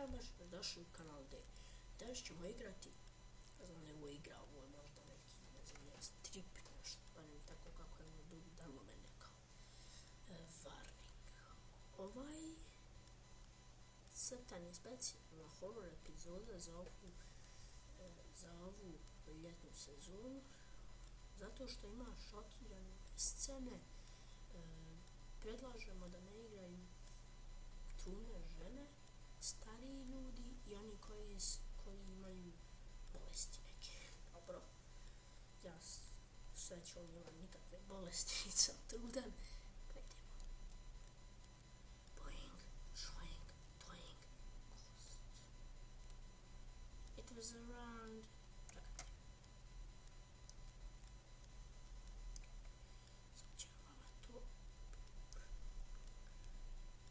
Pozdrav, došli u kanal D. Danas ćemo igrati, ne znam li ovo igra, ovo je možda neki, ne znam, ja strip, nešto, pa ne tako kako je ovo dalo mene kao Warning. Crtan je specijalna horror epizoda za ovu ljetnu sezonu, zato što ima šokirane scene. Predlažemo da ne igraju trudne žene, stariji ljudi i oni koji imaju bolesti neke. Dobro, ja srećom nemam nikakve bolesti, nisam trudan. Gledajmo. Boing, shwing, doing, ghost. It was around...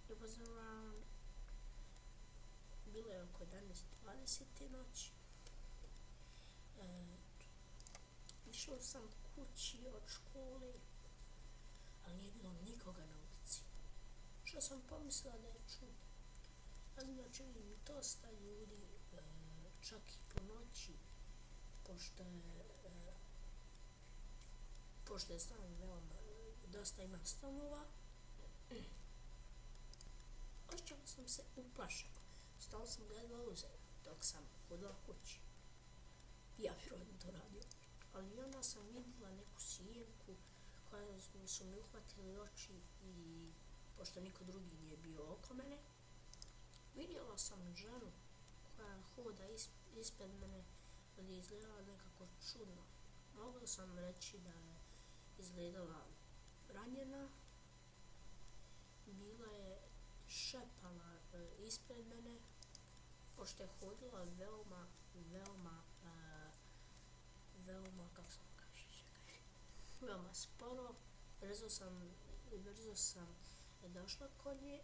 It was around... Bilo je oko 11:20 noći. Išao sam kući od škole, ali nije bilo nikoga na ulici. Što sam pomislila da je čudno. Ali inače vidim dosta ljudi, čak i po noći, pošto je stan veoma, dosta ima stanova. Osjećala sam se uplašeno. Stala sam gledala u zemlju dok sam hodila kući. Ja vjerovatno to radio. Ali onda sam vidjela neku sjenku koja su mi uhvatili oči i pošto niko drugi nije bio oko mene, vidjela sam ženu koja hoda ispred mene, ali je izgledala nekako čudno. Mogla sam reći da je izgledala ranjena. Bila je šepala ispred mene, pošto je hodila veoma sporo. Brzo sam došla kod nje,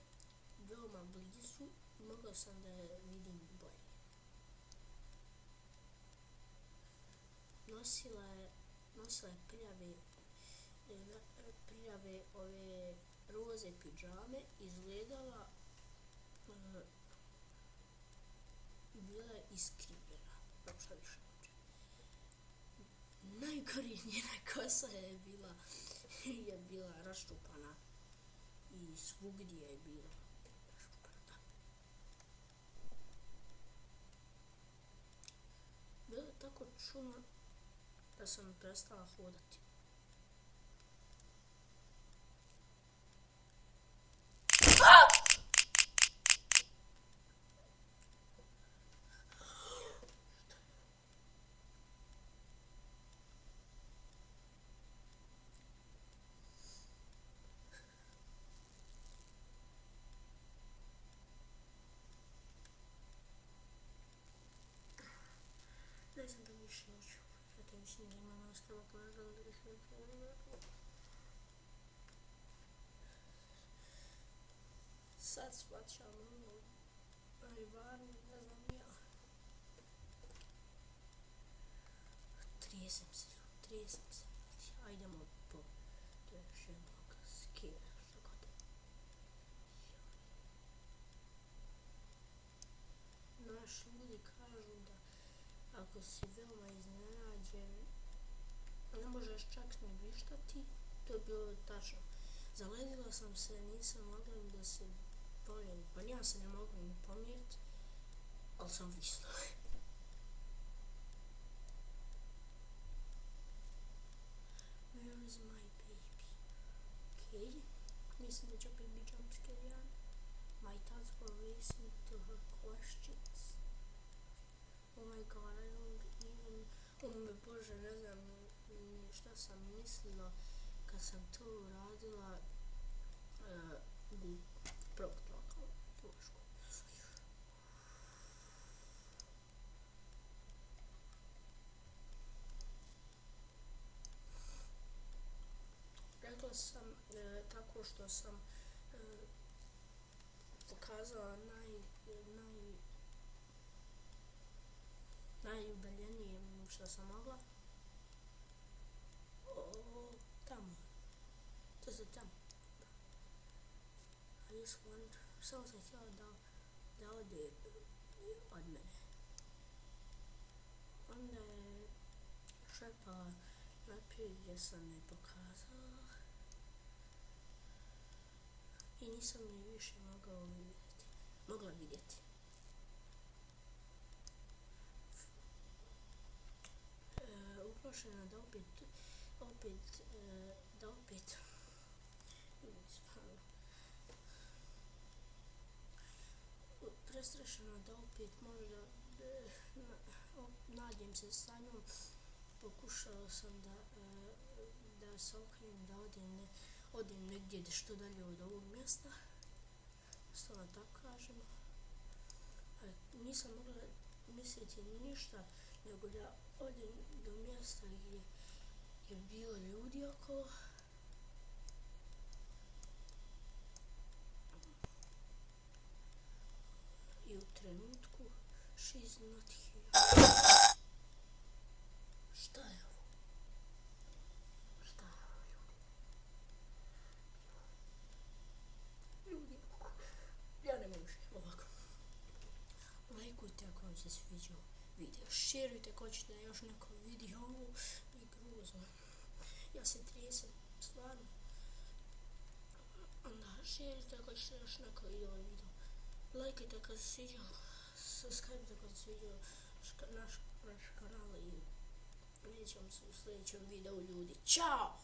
veoma blizu, i mogla sam da je vidim bolje. Nosila je prijave ove roze pidžame, izgledala bila je iskrivljena. Prošla više noće. Najgore, njena kosa je bila raščupana i svugdje je bila raščupana. Bilo je tako čudno da sam prestala hodati. Ne znam da više neću. Zato mislim da ima nastavak gledala da bih ne pogledala. Sad shvaćam ono, ali varno, ne znam ja. Trijesam se. Ajdemo po to još jednog skijera, što god. Naši ljudi kažu da ako si veoma iznenađen, ne možeš čak ni vrištati. To je bilo tačno. Zaledila sam se, nisam mogla ni da se poljem, pa ja se ne mogu ni pomjeriti, ali sam visla. Where is my baby? Okay, mislim da će opet biti jumpscare jedan. My thoughts were racing to her questions. Oh my god, I don't even... Bože, ne znam šta sam mislila kad sam to uradila. Proklakala pušku. Rekla sam tako što sam pokazala najudaljenije što sam mogla. Tamo. To se tamo. I just wonder, samo sam htjela da da ode od mene. Onda je šepala naprijed gdje sam je pokazala i nisam je više mogla vidjeti. Uplašena da opet prestrašena da opet možda nađem se sa njom. Pokušala sam da se okrenem, da odem negdje što dalje od ovog mjesta, stvarno tako kažem. Nisam mogla misliti ništa nego da odem do mjesta gdje je bilo ljudi okolo. I u trenutku she's not here. Šta je ovo? Šta je ovo, ljudi? Ja ne mogu ovako. Lajkujte ako vam se sviđao video. Šerujte ako ćete da još neko vidi ovo i grozno. Ja se tresem, stvarno. Onda šerujte ako ćete još neko vidi ovaj video. Lajkajte ako se sviđao. Subscribe ako se sviđao naš kanal i vidjet ćemo se u sljedećem videu, ljudi. Ćao!